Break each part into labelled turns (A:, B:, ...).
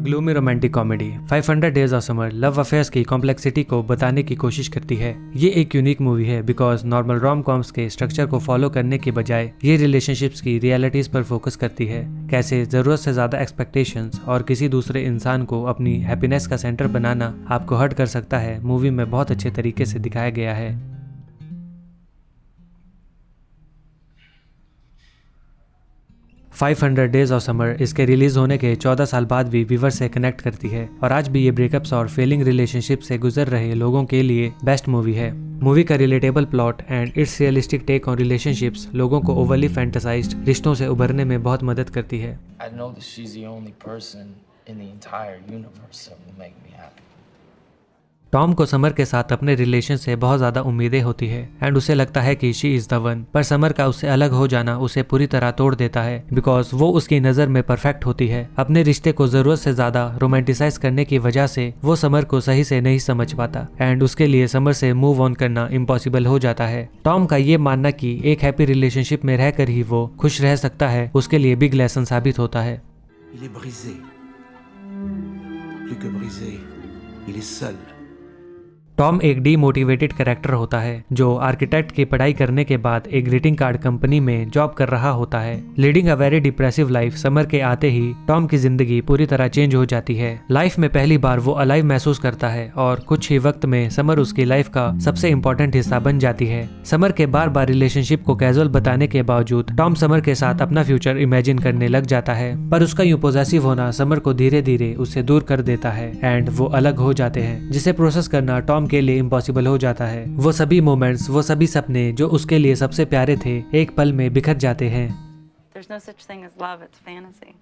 A: Gloomy romantic comedy 500 days of summer love affairs की complexity को बताने की कोशिश करती है। ये एक यूनिक मूवी है बिकॉज नॉर्मल रोम कॉम्स के स्ट्रक्चर को फॉलो करने के बजाय ये रिलेशनशिप्स की रियलिटीज पर फोकस करती है। कैसे जरूरत से ज्यादा एक्सपेक्टेशंस और किसी दूसरे इंसान को अपनी हैप्पीनेस का सेंटर बनाना आपको हर्ट कर सकता है, मूवी में बहुत अच्छे तरीके से दिखाया गया है। 500 डेज ऑफ समर इसके रिलीज होने के 14 साल बाद भी व्यूअर से कनेक्ट करती है और आज भी ये ब्रेकअप्स और फेलिंग रिलेशनशिप से गुजर रहे लोगों के लिए बेस्ट मूवी है। मूवी का relatable plot and it's realistic take on relationships लोगों को ओवरली फैंटेसाइज्ड रिश्तों से उभरने में बहुत मदद करती है। टॉम को समर के साथ अपने रिलेशन से बहुत ज्यादा उम्मीदें होती है एंड उसे लगता है कि शी इज द वन, पर समर का उससे अलग हो जाना उसे पूरी तरह तोड़ देता है बिकॉज वो उसकी नजर में परफेक्ट होती है। अपने रिश्ते को जरूरत से ज्यादा रोमांटिसाइज करने की वजह से वो समर को सही से नहीं समझ पाता एंड उसके लिए समर से मूव ऑन करना इम्पॉसिबल हो जाता है। टॉम का ये मानना कि एक हैप्पी रिलेशनशिप में रहकर ही वो खुश रह सकता है उसके लिए बिग लेसन साबित होता है। टॉम एक डीमोटिवेटेड कैरेक्टर होता है जो आर्किटेक्ट की पढ़ाई करने के बाद एक ग्रीटिंग कार्ड कंपनी में जॉब कर रहा होता है। Leading a very depressive life summer के आते ही टॉम की जिंदगी पूरी तरह चेंज हो जाती है। लाइफ में पहली बार वो अलाइव महसूस करता है और कुछ ही वक्त में समर उसकी लाइफ का सबसे इम्पोर्टेंट हिस्सा बन जाती है। समर के बार बार रिलेशनशिप को कैजुअल बताने के बावजूद टॉम समर के साथ अपना फ्यूचर इमेजिन करने लग जाता है, पर उसका यूं पॉजेसिव होना समर को धीरे धीरे उससे दूर कर देता है एंड वो अलग हो जाते हैं, जिसे प्रोसेस करना टॉम के लिए इम्पॉसिबल हो जाता है। वो सभी मोमेंट्स, वो सभी सपने जो उसके लिए सबसे प्यारे थे एक पल में बिखर जाते हैं।
B: There's no such thing as love, it's fantasy.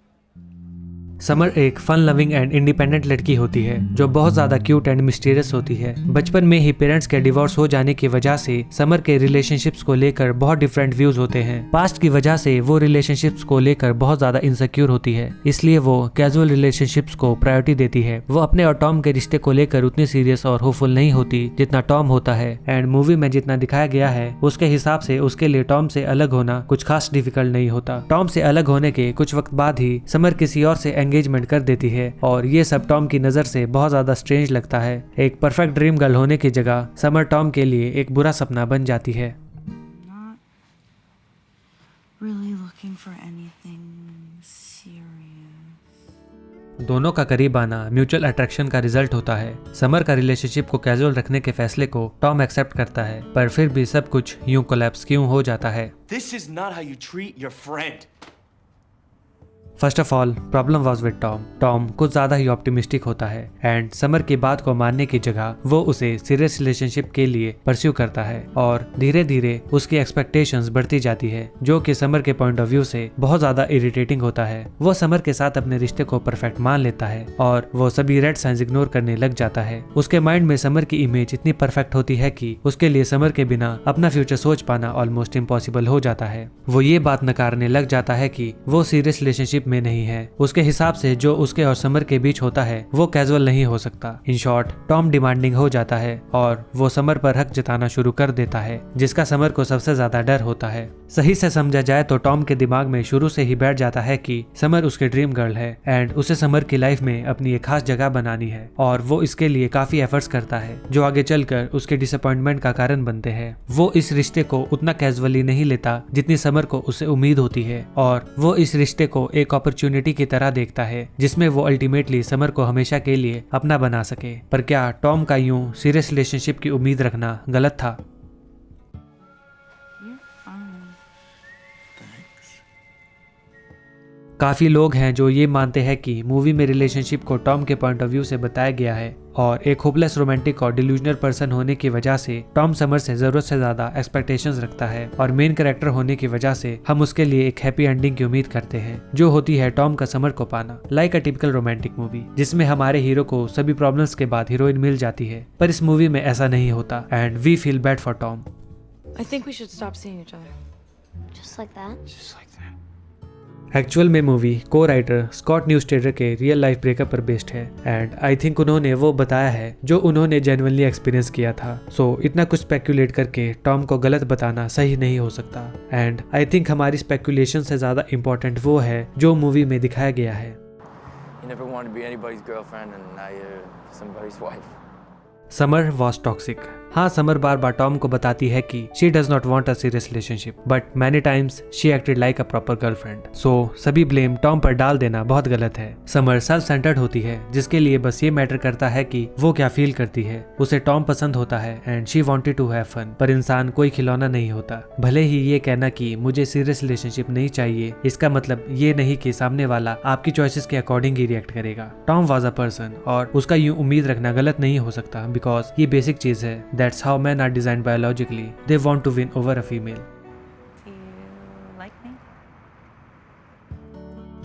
A: Summer एक फन लविंग एंड इंडिपेंडेंट लड़की होती है जो बहुत ज्यादा क्यूट एंड मिस्टीरियस होती है। बचपन में ही पेरेंट्स के डिवोर्स हो जाने की वजह से समर के रिलेशनशिप्स को लेकर बहुत डिफरेंट व्यूज होते हैं। पास्ट की वजह से वो रिलेशनशिप्स को लेकर बहुत ज्यादा इनसिक्योर होती है, इसलिए वो कैजुअल रिलेशनशिप्स को प्रायोरिटी देती है। वो अपने और टॉम के रिश्ते को लेकर उतनी सीरियस और होपफुल नहीं होती जितना टॉम होता है एंड मूवी में जितना दिखाया गया है उसके हिसाब से उसके लिए टॉम से अलग होना कुछ खास डिफिकल्ट नहीं होता। टॉम से अलग होने के कुछ वक्त बाद ही समर किसी और से एंगेजमेंट कर देती है और ये सब टॉम की नजर से बहुत ज्यादा स्ट्रेंज लगता है। एक परफेक्ट ड्रीम गर्ल होने की जगह समर टॉम के लिए एक बुरा सपना बन जाती है। दोनों का करीब आना म्यूचुअल अट्रैक्शन का रिजल्ट होता है। समर का रिलेशनशिप को कैजुअल रखने के फैसले को टॉम एक्सेप्ट करता है, पर फिर भी सब कुछ यूं कोलैप्स क्यों हो जाता है। First of all problem was with Tom. Tom कुछ ज्यादा ही ऑप्टिमिस्टिक होता है एंड समर की बात को मानने की जगह वो उसे सीरियस रिलेशनशिप के लिए परस्यू करता है और धीरे धीरे उसकी एक्सपेक्टेशंस बढ़ती जाती है जो कि समर के पॉइंट ऑफ व्यू से बहुत ज्यादा इरिटेटिंग होता है। वो समर के साथ अपने रिश्ते को परफेक्ट मान लेता है और वो सभी रेड साइंस इग्नोर करने लग जाता है। उसके माइंड में समर की इमेज इतनी परफेक्ट होती है कि उसके लिए समर के बिना अपना फ्यूचर सोच पाना ऑलमोस्ट इम्पॉसिबल हो जाता है। वो ये बात नकारने लग जाता है कि वो सीरियस रिलेशनशिप में नहीं है। उसके हिसाब से जो उसके और समर के बीच होता है वो कैजुअल नहीं हो सकता। इन शॉर्ट टॉम डिमांडिंग हो जाता है और वो समर पर हक जताना शुरू कर देता है जिसका समर को सबसे ज्यादा डर होता है। सही से समझा जाए तो टॉम के दिमाग में शुरू से ही बैठ जाता है कि समर उसकी ड्रीम गर्ल है एंड उसे समर की लाइफ में अपनी एक खास जगह बनानी है और वो इसके लिए काफी एफर्ट्स करता है जो आगे चलकर उसके डिसअपॉइंटमेंट का कारण बनते हैं। वो इस रिश्ते को उतना कैजुअली नहीं लेता जितनी समर को उससे उम्मीद होती है और वो इस रिश्ते को एक अपॉर्चुनिटी की तरह देखता है जिसमें वो अल्टीमेटली समर को हमेशा के लिए अपना बना सके। पर क्या टॉम का यूं सीरियस रिलेशनशिप की उम्मीद रखना गलत था? काफी लोग हैं जो ये मानते हैं कि मूवी में रिलेशनशिप को टॉम के पॉइंट ऑफ व्यू से बताया गया है और एक होपलेस रोमांटिक और डिल्यूजनल पर्सन होने की वजह से टॉम समर से जरूरत से ज्यादा एक्सपेक्टेशंस रखता है और मेन कैरेक्टर होने की वजह से हम उसके लिए एक हैप्पी एंडिंग की उम्मीद करते हैं जो होती है टॉम का समर को पाना। Like a typical romantic movie जिसमें हमारे हीरो को सभी प्रॉब्लम्स के बाद हीरोइन मिल जाती है, पर इस मूवी में ऐसा नहीं होता and we feel bad for Tom. Actual में मूवी को राइटर स्कॉट न्यूस्टेडर के रियल लाइफ ब्रेकअप पर बेस्ड है एंड आई थिंक उन्होंने वो बताया है जो उन्होंने जेन्युइनली एक्सपीरियंस किया था। सो इतना कुछ स्पेक्यूलेट करके टॉम को गलत बताना सही नहीं हो सकता एंड आई थिंक हमारी स्पेक्यूलेशन से ज्यादा इम्पोर्टेंट वो है जो मूवी में दिखाया गया है।
C: You never wanted to be anybody's girlfriend, and now you're somebody's wife.
A: Summer was toxic. हाँ, समर बार बार टॉम को बताती है कि she does not want a serious relationship, but many times she acted like a proper girlfriend. So सभी blame Tom पर डाल देना बहुत गलत है। समर सेल्फ सेंटर्ड होती है, जिसके लिए बस ये मैटर करता है कि वो क्या फील करती है। उसे टॉम पसंद होता है and she wanted to have fun, पर इंसान कोई खिलौना नहीं होता। भले ही ये कहना कि मुझे सीरियस रिलेशनशिप नहीं चाहिए, इसका मतलब ये नहीं कि सामने वाला आपकी चॉइसेस के अकॉर्डिंग ही रिएक्ट करेगा। टॉम वाज अ पर्सन और उसका यूं उम्मीद रखना गलत नहीं हो सकता, बिकॉज ये बेसिक चीज है। That's how men are designed biologically. They want to win over a female.
B: Do you like me?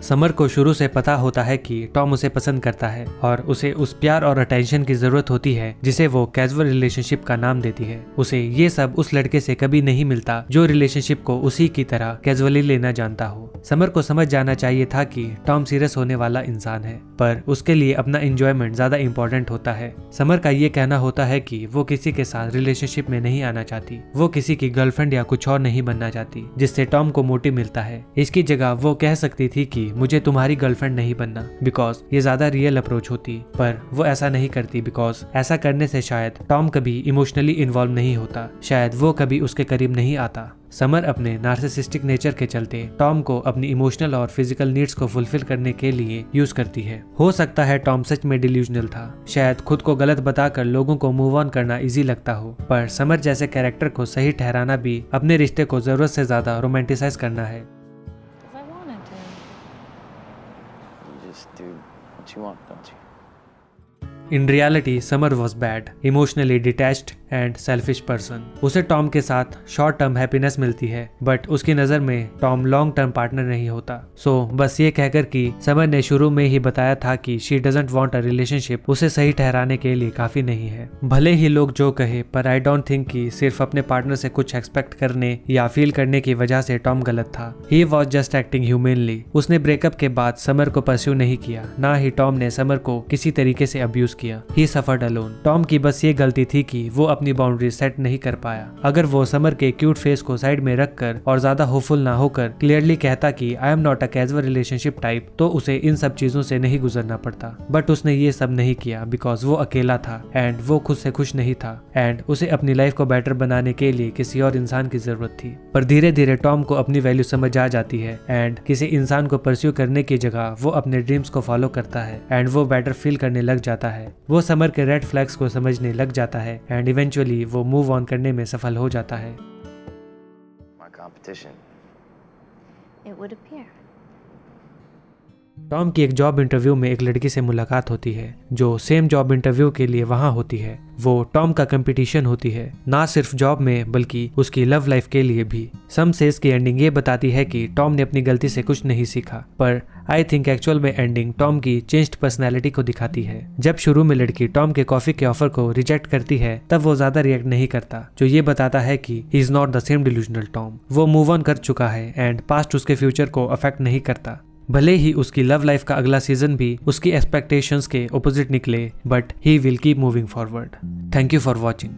A: Summer को शुरू से पता होता है कि टॉम उसे पसंद करता है और उसे उस प्यार और अटेंशन की जरूरत होती है जिसे वो कैजुअल रिलेशनशिप का नाम देती है। उसे ये सब उस लड़के से कभी नहीं मिलता जो रिलेशनशिप को उसी की तरह कैजुअली लेना जानता हो। समर को समझ जाना चाहिए था कि टॉम सीरियस होने वाला इंसान है, पर उसके लिए अपना एंजॉयमेंट ज्यादा इंपॉर्टेंट होता है। समर का ये कहना होता है कि वो किसी के साथ रिलेशनशिप में नहीं आना चाहती, वो किसी की गर्लफ्रेंड या कुछ और नहीं बनना चाहती, जिससे टॉम को मोटिव मिलता है। इसकी जगह वो कह सकती थी कि मुझे तुम्हारी गर्लफ्रेंड नहीं बनना, बिकॉज ये ज्यादा रियल अप्रोच होती, पर वो ऐसा नहीं करती बिकॉज ऐसा करने से शायद टॉम कभी इमोशनली इन्वॉल्व नहीं होता, शायद वो कभी उसके करीब नहीं आता। समर अपने नार्सिसिस्टिक नेचर के चलते टॉम को अपनी इमोशनल और फिजिकल नीड्स को फुलफिल करने के लिए यूज करती है। हो सकता है टॉम सच में डिल्यूजनल था, शायद खुद को गलत बताकर लोगों को मूव ऑन करना इजी लगता हो, पर समर जैसे कैरेक्टर को सही ठहराना भी अपने रिश्ते को जरूरत से ज्यादा रोमांटिसाइज करना है।
B: Because I wanted to.
C: You just do what you want, don't you?
A: In reality summer was bad, emotionally detached and selfish person. उसे टॉम के साथ शॉर्ट टर्म हैप्पीनेस मिलती है, बट उसकी नजर में टॉम लॉन्ग टर्म पार्टनर नहीं होता। सो बस ये कहकर कि समर ने शुरू में ही बताया था कि she doesn't want a relationship, उसे सही ठहराने के लिए काफी नहीं है। भले ही लोग जो कहे, पर आई डोंट थिंक कि सिर्फ अपने पार्टनर से कुछ एक्सपेक्ट करने या फील करने की वजह से टॉम गलत था। He was just acting humanly. उसने ब्रेकअप के बाद समर को परस्यू नहीं किया, ना ही टॉम ने समर को किसी तरीके से अब्यूज किया। ही सफर्ड अलोन। टॉम की बस ये गलती थी कि वो अपनी बाउंड्री सेट नहीं कर पाया। अगर वो समर के क्यूट फेस को साइड में रखकर और ज्यादा होपफुल ना होकर क्लियरली कहता कि I am not a casual relationship type, तो उसे इन सब चीजों से नहीं गुजरना पड़ता। बट उसने ये सब नहीं किया बिकॉज वो अकेला था एंड वो खुद से खुश नहीं था एंड उसे अपनी लाइफ को बेटर बनाने के लिए किसी और इंसान की जरूरत थी। पर धीरे धीरे टॉम को अपनी वैल्यू समझ आ जाती है एंड किसी इंसान को परस्यू करने की जगह वो अपने ड्रीम्स को फॉलो करता है एंड वो बेटर फील करने लग जाता है। वो समर के रेड फ्लैग्स को समझने लग जाता है एंड इवेंचुअली वो मूव ऑन करने में सफल हो जाता है।
C: My competition.
B: It would appear.
A: Tom की एक जॉब इंटरव्यू में एक लड़की से मुलाकात होती है जो सेम जॉब इंटरव्यू के लिए वहां होती है। वो टॉम का कंपटीशन होती है, ना सिर्फ जॉब में बल्कि उसकी लव लाइफ के लिए भी। सम सेज की एंडिंग ये बताती है कि टॉम ने अपनी गलती से कुछ नहीं सीखा, पर आई थिंक एक्चुअल में एंडिंग टॉम की चेंज्ड पर्सनैलिटी को दिखाती है। जब शुरू में लड़की टॉम के कॉफी के ऑफर को रिजेक्ट करती है, तब वो ज्यादा रिएक्ट नहीं करता, जो ये बताता है कि he is not the same delusional Tom. वो मूव ऑन कर चुका है एंड पास्ट उसके फ्यूचर को अफेक्ट नहीं करता। भले ही उसकी लव लाइफ का अगला सीजन भी उसकी एक्सपेक्टेशंस के ऑपोजिट निकले, but he will keep moving forward. Thank you for watching.